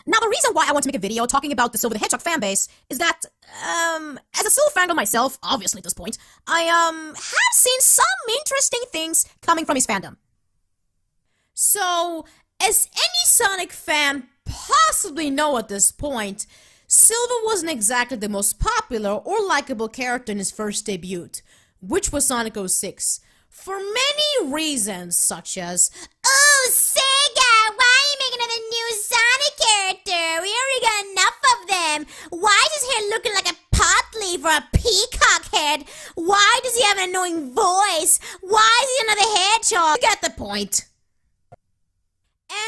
Now, the reason why I want to make a video talking about the Silver the Hedgehog fanbase is that, as a Silver fangirl myself, obviously at this point, I, have seen some interesting things coming from his fandom. So, as any Sonic fan possibly know at this point, Silver wasn't exactly the most popular or likable character in his first debut, which was Sonic06, for many reasons such as, "Oh, Sega, why are you making another new Sonic character? We already got enough of them. Why is his hair looking like a pot leaf or a peacock head? Why does he have an annoying voice? Why is he another hedgehog?" You get the point.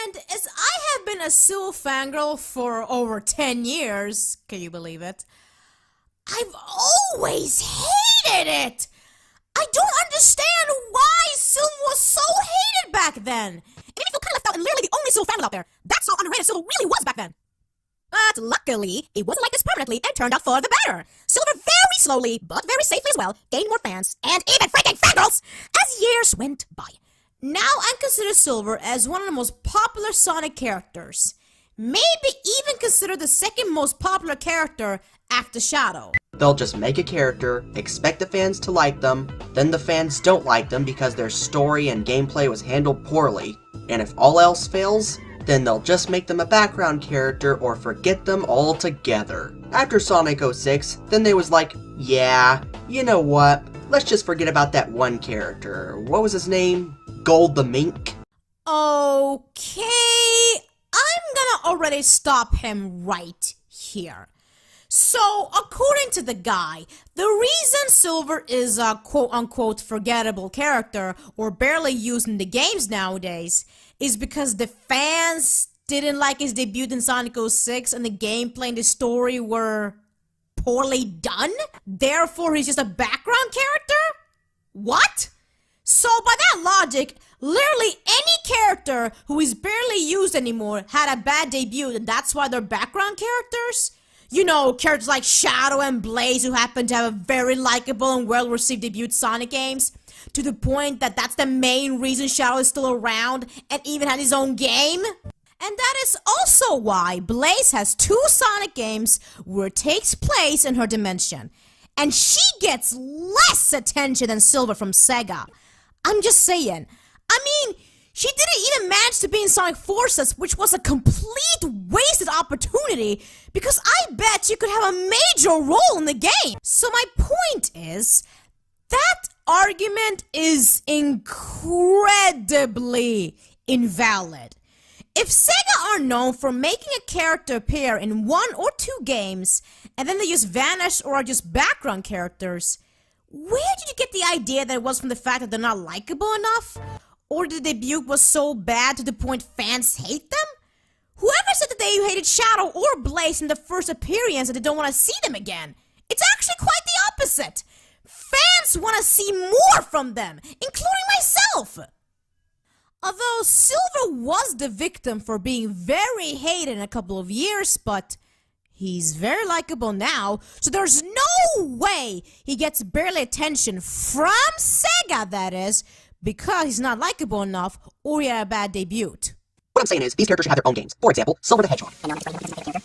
And as I have been a Silver fangirl for over 10 years, can you believe it? I've always hated it! I don't understand why Silver was so hated back then! It made me feel kind of left out and literally the only Silver fangirl out there. That's how underrated Silver really was back then. But luckily, it wasn't like this permanently and turned out for the better. Silver very slowly, but very safely as well, gained more fans, and even freaking fangirls, as years went by. Now I consider Silver as one of the most popular Sonic characters. Maybe even consider the second most popular character after Shadow. They'll just make a character, expect the fans to like them, then the fans don't like them because their story and gameplay was handled poorly, and if all else fails, then they'll just make them a background character or forget them altogether. After Sonic 06, then they was like, yeah, you know what, let's just forget about that one character. What was his name? Gold the Mink? Okay, I'm gonna already stop him right here. So, according to the guy, the reason Silver is a quote-unquote forgettable character, or barely used in the games nowadays, is because the fans didn't like his debut in Sonic 06 and the gameplay and the story were poorly done? Therefore, he's just a background character? What? So, by that logic, literally any character who is barely used anymore had a bad debut and that's why they're background characters? You know, characters like Shadow and Blaze who happen to have a very likable and well-received debut Sonic games, to the point that that's the main reason Shadow is still around and even had his own game. And that is also why Blaze has 2 Sonic games where it takes place in her dimension. And she gets less attention than Silver from Sega. I'm just saying. I mean, she didn't even manage to be in Sonic Forces, which was a complete wasted opportunity, because I bet you could have a major role in the game. So my point is, that argument is incredibly invalid. If Sega are known for making a character appear in 1 or 2 games, and then they just vanish or are just background characters, where did you get the idea that it was from the fact that they're not likable enough? Or the debut was so bad to the point fans hate them? Whoever said that they hated Shadow or Blaze in the first appearance and they don't want to see them again? It's actually quite the opposite. Fans want to see more from them, including myself. Although Silver was the victim for being very hated in a couple of years, but he's very likable now, so there's no way he gets barely attention from Sega, that is, because he's not likable enough or he had a bad debut. What I'm saying is, these characters should have their own games. For example, Silver the Hedgehog.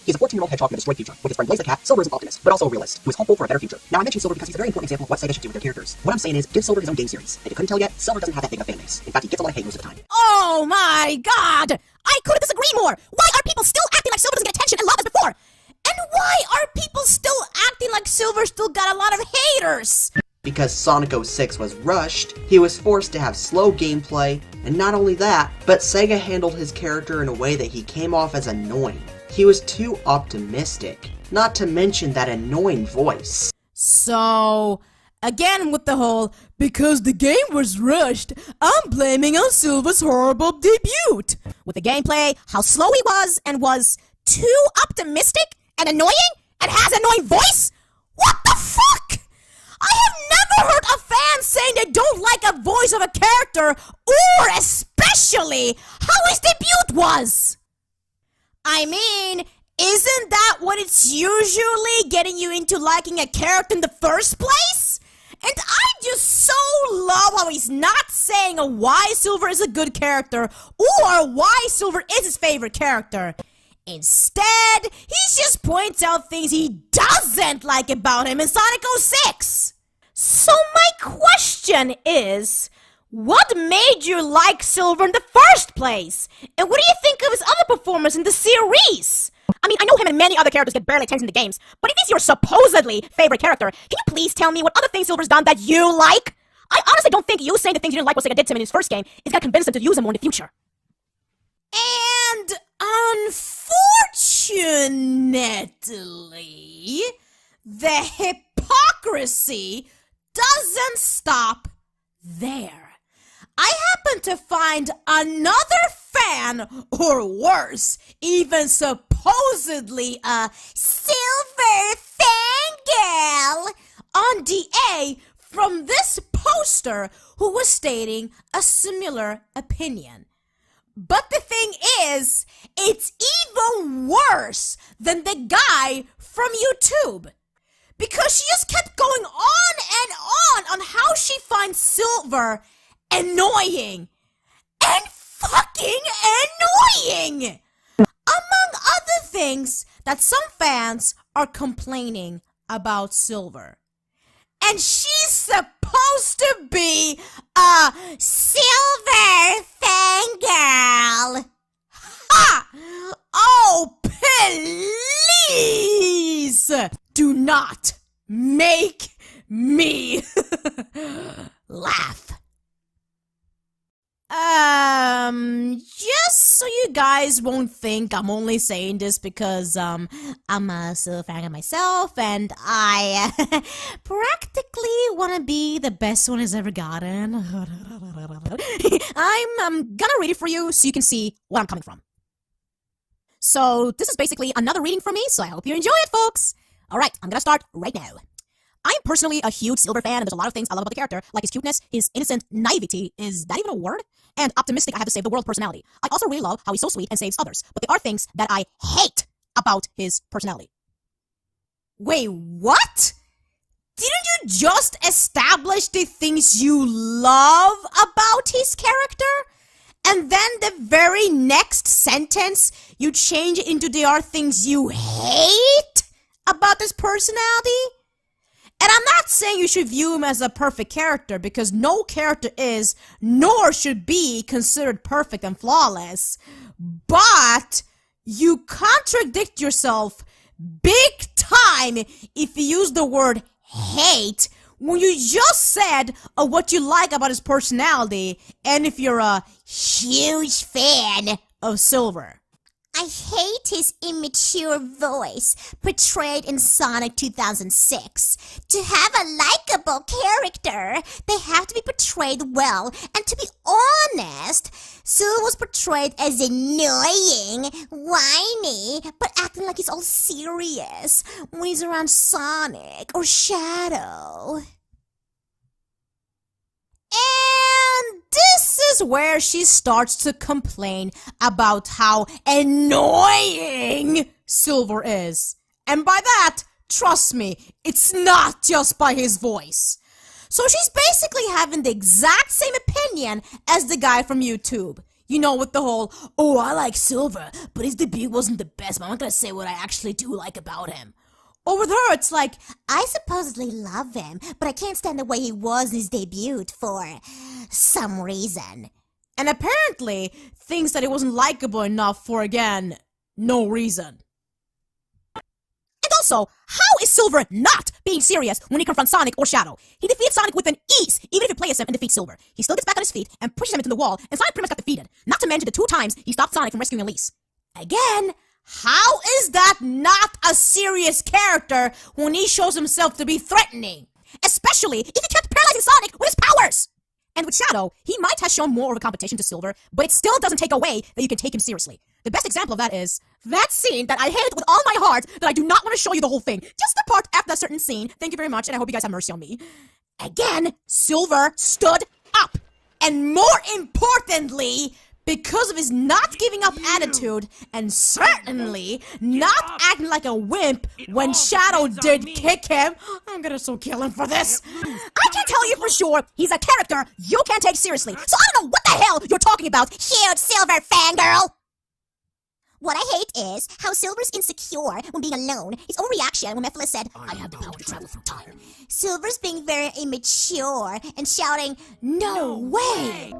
He's a 14-year-old hedgehog with a destroyed future. With his friend Blaze the Cat, Silver is an optimist, but also a realist, who is hopeful for a better future. Now, I mentioned Silver because he's a very important example of what Sega should do with their characters. What I'm saying is, give Silver his own game series. If you couldn't tell yet, Silver doesn't have that big of a fan base. In fact, he gets a lot of hate most of the time. Oh my god! I couldn't disagree more! Why are people still acting like Silver doesn't get attention and love as before? And why are people still acting like Silver still got a lot of haters? Because Sonic 06 was rushed, he was forced to have slow gameplay, and not only that, but Sega handled his character in a way that he came off as annoying. He was too optimistic, not to mention that annoying voice. So, again with the whole, because the game was rushed, I'm blaming on Silver's horrible debut. With the gameplay, how slow he was, and was too optimistic and annoying, and has an annoying voice? What the fuck? I have never heard a fan saying they don't like a voice of a character, or especially how his debut was. I mean, isn't that what it's usually getting you into liking a character in the first place? And I just so love how he's not saying why Silver is a good character, or why Silver is his favorite character. Instead, he just points out things he doesn't like about him in Sonic 06. So my question is, what made you like Silver in the first place? And what do you think of his other performance in the series? I mean, I know him and many other characters get barely attention in the games, but if he's your supposedly favorite character, can you please tell me what other things Silver's done that you like? I honestly don't think you saying the things you didn't like what Sega did to him in his first game is gonna convince him to use him more in the future. And unfortunately, the hypocrisy doesn't stop there. I happen to find another fan, or worse, even supposedly a Silver fangirl on DA from this poster who was stating a similar opinion. But the thing is, it's even worse than the guy from YouTube. Because she just kept going on and on how she finds Silver annoying. And fucking annoying! Among other things that some fans are complaining about Silver. And she's supposed to be a Silver fangirl. Ha! Oh, please! Do not make me laugh. Just so you guys won't think I'm only saying this because, I'm a Silver fan myself, and I practically want to be the best one has ever gotten. I'm gonna read it for you so you can see where I'm coming from. So, this is basically another reading for me, so I hope you enjoy it, folks! Alright, I'm gonna start right now. I'm personally a huge Silver fan, and there's a lot of things I love about the character, like his cuteness, his innocent naivety, is that even a word? And optimistic I have to save the world personality. I also really love how he's so sweet and saves others, but there are things that I hate about his personality. Wait, what? Didn't you just establish the things you love about his character? And then the very next sentence, you change it into there are things you hate about his personality? And I'm not saying you should view him as a perfect character, because no character is, nor should be, considered perfect and flawless. But you contradict yourself big time if you use the word hate when you just said what you like about his personality, and if you're a huge fan of Silver. I hate his immature voice portrayed in Sonic 2006. To have a likable character, they have to be portrayed well, and to be honest, Silver was portrayed as annoying, whiny, but acting like he's all serious when he's around Sonic or Shadow. And this is where she starts to complain about how annoying Silver is. And by that, trust me, it's not just by his voice. So she's basically having the exact same opinion as the guy from YouTube. You know, with the whole, oh, I like Silver, but his debut wasn't the best, but I'm not gonna say what I actually do like about him. Or with her, it's like, I supposedly love him, but I can't stand the way he was in his debut for some reason. And apparently thinks that it wasn't likable enough for, again, no reason. And also, how is Silver not being serious when he confronts Sonic or Shadow? He defeats Sonic with an ease, even if he plays him and defeats Silver. He still gets back on his feet and pushes him into the wall, and Sonic pretty much got defeated. Not to mention the 2 times he stopped Sonic from rescuing Elise. Again, how is that not a serious character when he shows himself to be threatening? Especially if he kept paralyzing Sonic with his powers! And with Shadow, he might have shown more of a competition to Silver, but it still doesn't take away that you can take him seriously. The best example of that is that scene that I hate with all my heart that I do not want to show you the whole thing. Just the part after that certain scene. Thank you very much, and I hope you guys have mercy on me. Again, Silver stood up. And more importantly, because of his not giving up attitude, and certainly not acting like a wimp when Shadow did kick him. I'm gonna so kill him for this. I can tell you for sure, he's a character you can't take seriously. So I don't know what the hell you're talking about, huge Silver fangirl. What I hate is how Silver's insecure when being alone. His own reaction when Mephiles said, I have the power to travel through time. Silver's being very immature and shouting, no way!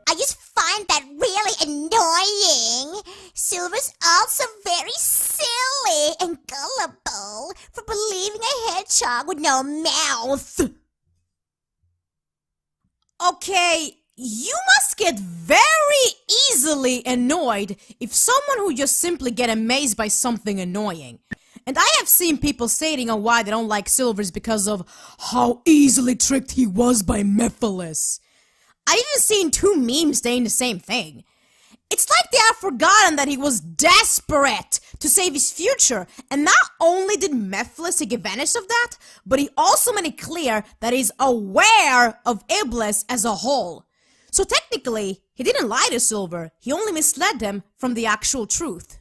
I just find that really annoying. Silver's also very silly and gullible for believing a hedgehog with no mouth. Okay, you must get very easily annoyed if someone who just simply get amazed by something annoying. And I have seen people stating on why they don't like Silver's because of how easily tricked he was by Mephiles. I've even seen 2 memes saying the same thing. It's like they have forgotten that he was desperate to save his future, and not only did Mephiles take advantage of that, but he also made it clear that he's aware of Iblis as a whole. So technically, he didn't lie to Silver, he only misled him from the actual truth.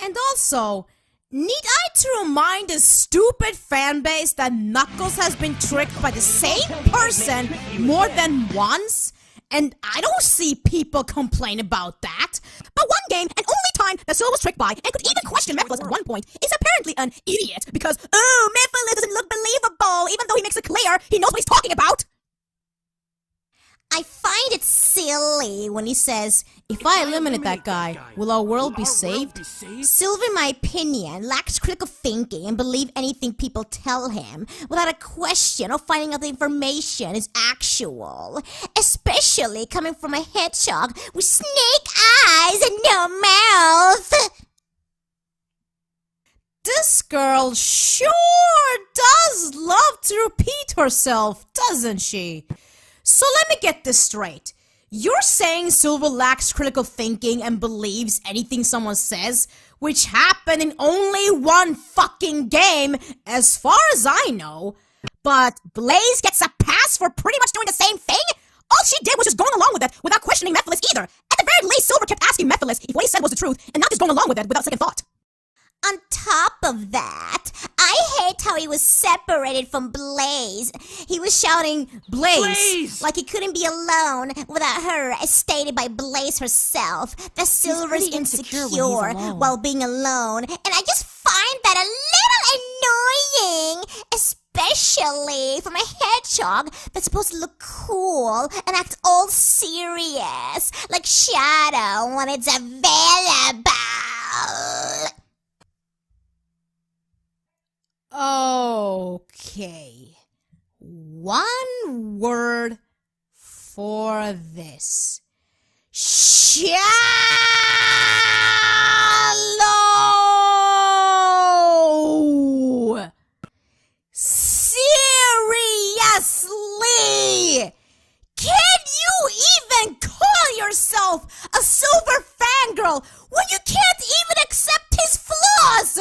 And also, need I to remind the stupid fanbase that Knuckles has been tricked by the same person more than once? And I don't see people complain about that. But one game and only time that Silver was tricked by and could even question Mephiles at one point is apparently an idiot because, oh, Mephiles doesn't look believable even though he makes it clear he knows what he's talking about. I find it silly when he says, If I eliminate that guy, will our world be saved? Silver, in my opinion, lacks critical thinking and believe anything people tell him without a question or finding out the information is actual. Especially coming from a hedgehog with snake eyes and no mouth. This girl sure does love to repeat herself, doesn't she? So let me get this straight. You're saying Silver lacks critical thinking and believes anything someone says, which happened in only one fucking game, as far as I know. But Blaze gets a pass for pretty much doing the same thing? All she did was just going along with it without questioning Mephiles either. At the very least, Silver kept asking Mephiles if what he said was the truth and not just going along with it without second thought. On top of that, I hate how he was separated from Blaze. He was shouting, Blaze! Like he couldn't be alone without her, as stated by Blaze herself. That Silver's insecure while being alone. And I just find that a little annoying, especially from a hedgehog that's supposed to look cool and act all serious, like Shadow when it's available. Okay. One word for this. Shallow! Seriously! Can you even call yourself a Silver fangirl when you can't even accept his flaws?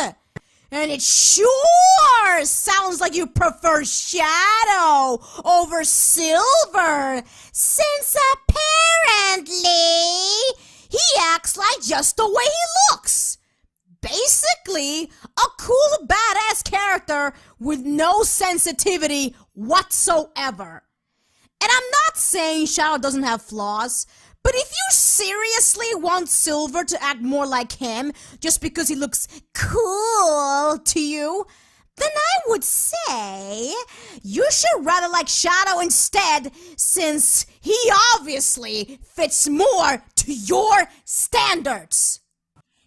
And it sure sounds like you prefer Shadow over Silver, since apparently he acts like just the way he looks. Basically, a cool badass character with no sensitivity whatsoever. And I'm not saying Shadow doesn't have flaws, but if you seriously want Silver to act more like him just because he looks cool to you, then I would say you should rather like Shadow instead, since he obviously fits more to your standards.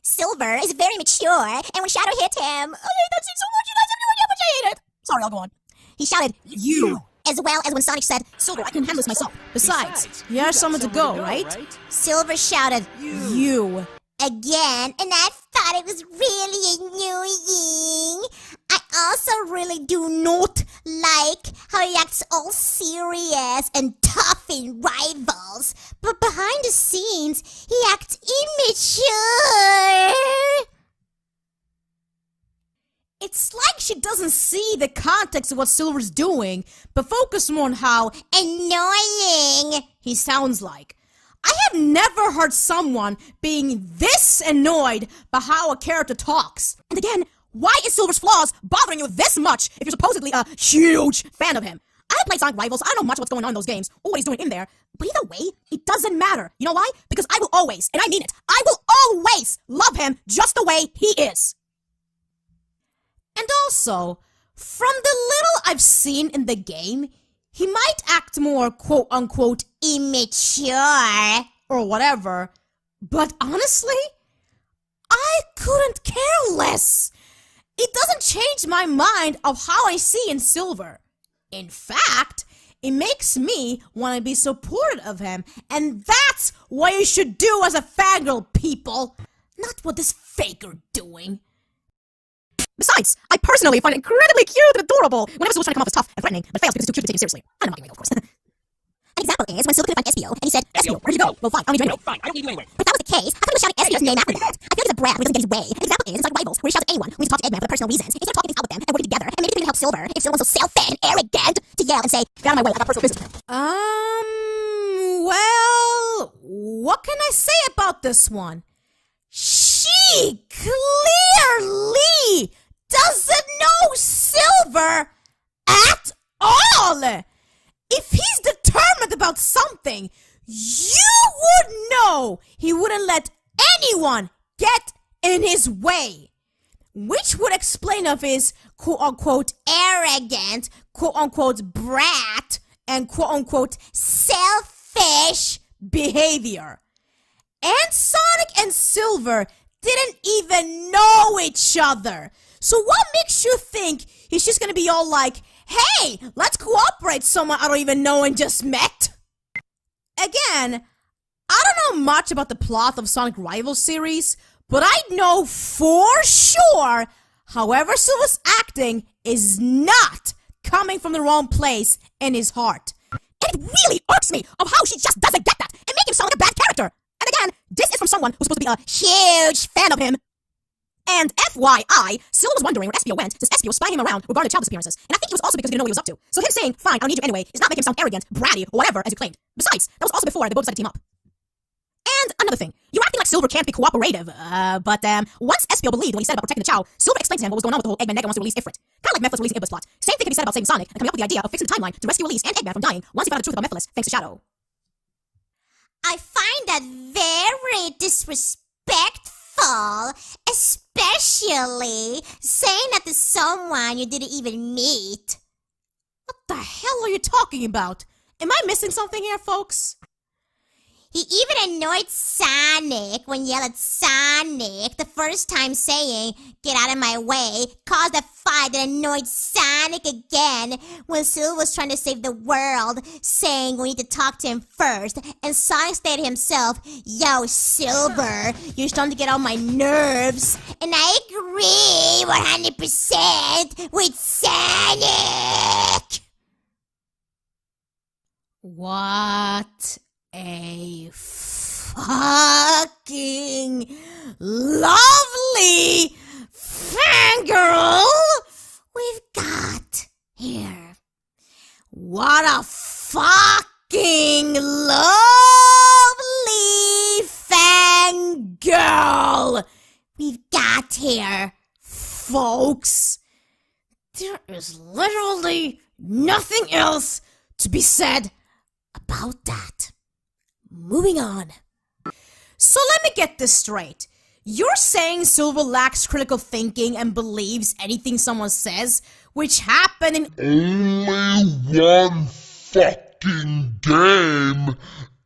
Silver is very mature, and when Shadow hit him, I hate that scene so much, you guys have no idea how much I hate it. Sorry, I'll go on. He shouted, you. As well as when Sonic said, Silver, I can handle this myself. Besides, you have somewhere to go, right? Silver shouted, you. Again, and I thought it was really annoying. I also really do not like how he acts all serious and tough in Rivals, but behind the scenes, he acts immature. It's like she doesn't see the context of what Silver's doing, but focus more on how annoying he sounds like. I have never heard someone being this annoyed by how a character talks. And again, why is Silver's flaws bothering you this much if you're supposedly a huge fan of him? I haven't played Sonic Rivals, I don't know much what's going on in those games, or what he's doing in there, but either way, it doesn't matter. You know why? Because I will always, and I mean it, I will always love him just the way he is. And also, from the little I've seen in the game, he might act more quote-unquote immature or whatever, but honestly, I couldn't care less. It doesn't change my mind of how I see in Silver. In fact, it makes me want to be supportive of him, and that's what you should do as a fangirl, people, not what this faker doing. Besides, I personally find it incredibly cute and adorable whenever Silver's trying to come off as tough and threatening, but fails because it's too cute to be taken seriously. I'm not getting away, of course. An example is when Silver couldn't find Espio, and he said, Espio, where'd you go? Well, fine, I don't need you anyway. No, fine, I don't need you anyway. But if that was the case, how come he was shouting Espio's name after that? I feel like he's a brat when he doesn't get his way. An example is in Sonic Rivals, where he shouts at anyone who needs to talk to Eggman for personal reasons. Instead of talking things out with them and working together, and maybe even help Silver, if Silver was so selfish and arrogant, to yell and say, get out of my way, I got personal business. Well, what can I say about this one? She clearly doesn't know Silver at all. If he's determined about something, you would know he wouldn't let anyone get in his way. Which would explain of his quote-unquote arrogant, quote-unquote brat, and quote-unquote selfish behavior. And Sonic and Silver didn't even know each other. So what makes you think he's just gonna be all like, hey, let's cooperate someone I don't even know and just met? Again, I don't know much about the plot of Sonic Rivals series, but I know for sure, however Silver's acting is not coming from the wrong place in his heart. And it really irks me of how she just doesn't get that and make him sound like a bad character. And again, this is from someone who's supposed to be a huge fan of him. And FYI, Silver was wondering where Espio went, since Espio was spying him around regarding child disappearances. And I think it was also because he didn't know what he was up to. So him saying, fine, I'll need you anyway, is not making him sound arrogant, bratty, or whatever, as you claimed. Besides, that was also before they both decided to team up. And another thing, you're acting like Silver can't be cooperative, but once Espio believed what he said about protecting the Chow, Silver explained to him what was going on with the whole Eggman Nega wants to release Ifrit. Kinda like Mephiles releasing Iblis plot. Same thing can be said about saving Sonic, and coming up with the idea of fixing the timeline to rescue Elise and Eggman from dying once he found out the truth about Mephiles, thanks to Shadow. I find that very disrespectful, especially saying that to someone you didn't even meet. What the hell are you talking about? Am I missing something here, folks? He even annoyed Sonic when he yelled at Sonic the first time saying, get out of my way, caused a fight that annoyed Sonic again when Silver was trying to save the world, saying we need to talk to him first, and Sonic stated himself, yo, Silver, you're starting to get on my nerves, and I agree 100% with Sonic! What a fucking lovely fangirl we've got here. What a fucking lovely fangirl we've got here, folks. There is literally nothing else to be said about that. Moving on. So let me get this straight. You're saying Silver lacks critical thinking and believes anything someone says, which happened in Only one fucking game.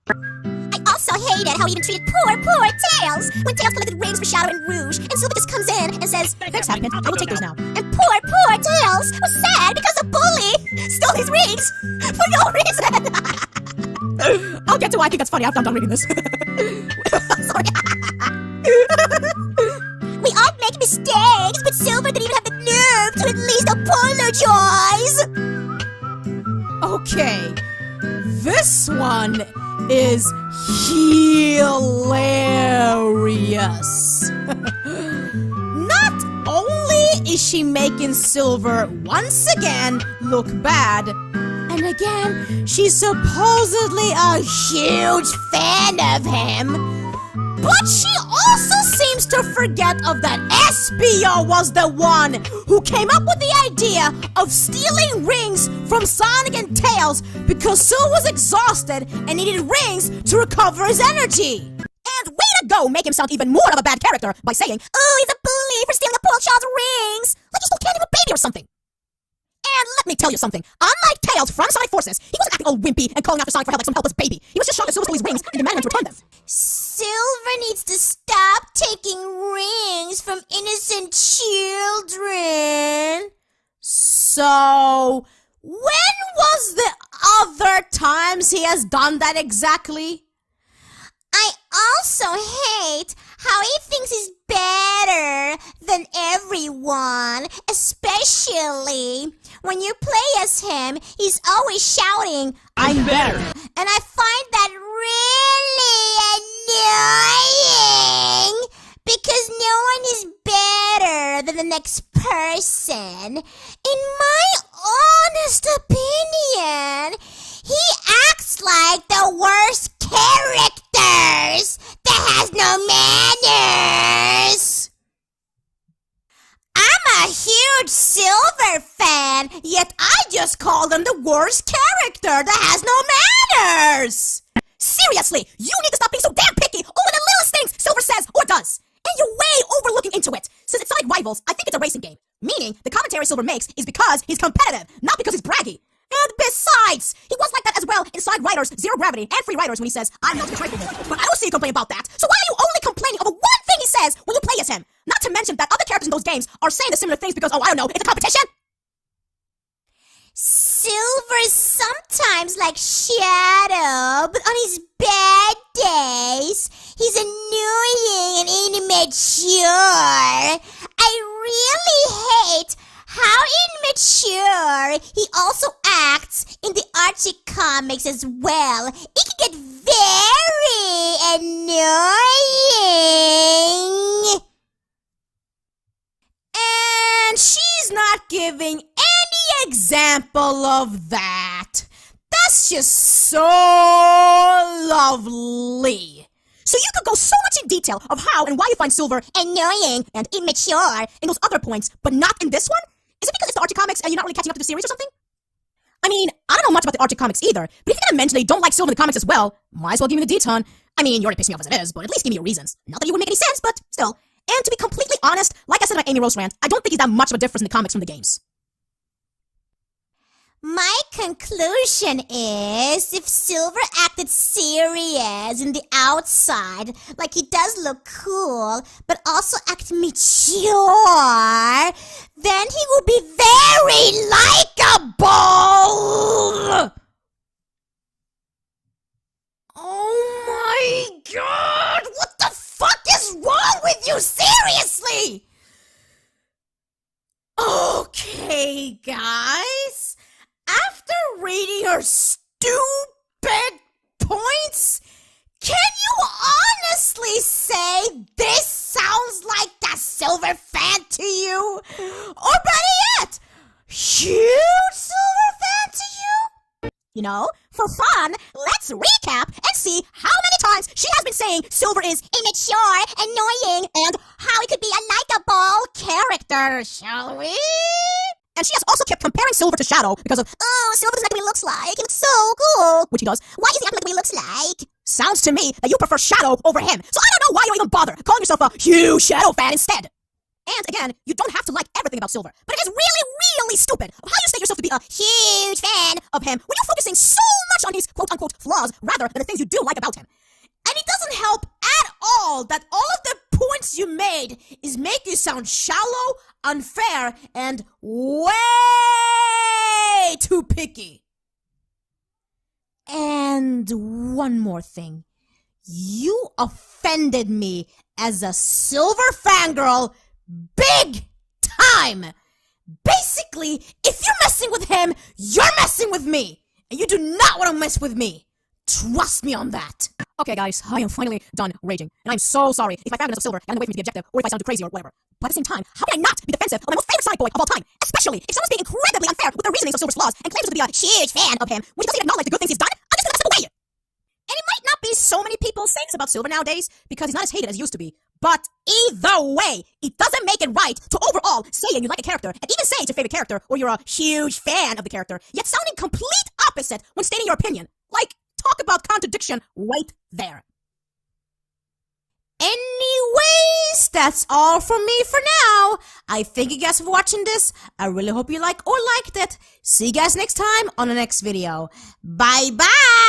I also hated how he even treated poor Tails when Tails collected rings for Shadow and Rouge, and Silver just comes in and says, thanks, Happy Pants, I will take those now. and poor Tails was sad because the bully stole his rings for no reason. I'll get to why I think that's funny after I'm done reading this. Sorry. We all make mistakes, but Silver didn't even have the nerve to at least apologize. Okay, this one is hilarious. Not only is she making Silver once again look bad, and again, she's supposedly a huge fan of him, but she also seems seems to forget of that SBO was the one who came up with the idea of stealing rings from Sonic and Tails because Silver was exhausted and needed rings to recover his energy. And way to go, make him sound even more of a bad character by saying, "Oh, he's a bully for stealing a poor child's rings, like he stole candy from a baby or something." And let me tell you something, unlike Tails from Sonic Forces, he wasn't acting all wimpy and calling after Sonic for help like some helpless baby. He was just showing that Silver stole his rings and demanding him to return them. Silver needs to stop taking rings from innocent children. So, when was the other times he has done that exactly? I also hate how he thinks he's better than everyone, especially when you play as him, he's always shouting, I'm better. and I find that really annoying because no one is better than the next person. In my honest opinion, he acts like the worst characters that has no manners. I'm a huge Silver fan, yet I just called him the worst character that has no manners. Seriously, you need to stop being so damn picky over the littlest things Silver says or does. And you're way overlooking into it. Since it's Sonic Rivals, I think it's a racing game. Meaning, the commentary Silver makes is because he's competitive, not because he's braggy. And besides, he was like that as well in Sonic Riders, Zero Gravity, and Free Riders when he says, I'm not trifling. But I don't see you complain about that. So why are you only complaining over one thing he says when you play as him? Not to mention that other characters in those games are saying the similar things because, oh, I don't know, it's a competition? Silver sometimes like Shadow, but on his bad days, he's annoying and immature. I really hate how immature he also acts in the Archie comics as well. It can get very annoying. And she's not giving any example of that. That's just so lovely. So you could go so much in detail of how and why you find Silver Annoying and immature. in those other points, but not in this one? Is it because it's the Archie comics and you're not really catching up to the series or something? I mean, I don't know much about the Archie comics either, but if you're gonna mention that you don't like Silver in the comics as well, might as well give me the deton. I mean, you already pissed me off as it is, but at least give me your reasons. Not that you wouldn't make any sense, but still. And to be completely honest, like I said in my Amy Rose rant, I don't think he's that much of a difference in the comics from the games. My conclusion is, if Silver acted serious in the outside, like he does look cool, but also act mature, then he will be very likable! Oh my god! What the fuck is wrong with you? Seriously? Okay, guys. After reading her stupid points, can you honestly say this sounds like a Silver fan to you? Or better yet, huge Silver fan to you? You know, for fun, let's recap and see how many times she has been saying Silver is immature, annoying, and how he could be a likable character, shall we? And she has also kept comparing Silver to Shadow because of, oh, Silver doesn't like what he looks like. He looks so cool. Which he does. Why is he acting like what he looks like? Sounds to me that you prefer Shadow over him. So I don't know why you even bother calling yourself a huge Shadow fan instead. And again, you don't have to like everything about Silver, but it is really, really stupid of how you state yourself to be a huge fan of him when you're focusing so much on his quote-unquote flaws rather than the things you do like about him. And it doesn't help at all that all of the points you made is make you sound shallow, unfair, and way too picky. And one more thing. You offended me as a Silver fangirl big time. Basically, if you're messing with him, you're messing with me. And you do not want to mess with me. Trust me on that. Okay, guys, I am finally done raging. And I'm so sorry if my fangirlness of Silver got in the way for me to be objective or if I sound too crazy or whatever. But at the same time, how can I not be defensive of my most favorite Sonic boy of all time? Especially if someone's being incredibly unfair with the reasonings of Silver's flaws and claims to be a huge fan of him when he doesn't even acknowledge the good things he's done. I'm just gonna step away. And it might not be so many people saying this about Silver nowadays because he's not as hated as he used to be. But either way, it doesn't make it right to overall saying you like a character, and even saying it's your favorite character, or you're a huge fan of the character, yet sounding complete opposite when stating your opinion. Like, talk about contradiction right there. Anyways, that's all from me for now. I thank you guys for watching this. I really hope you liked it. See you guys next time on the next video. Bye bye!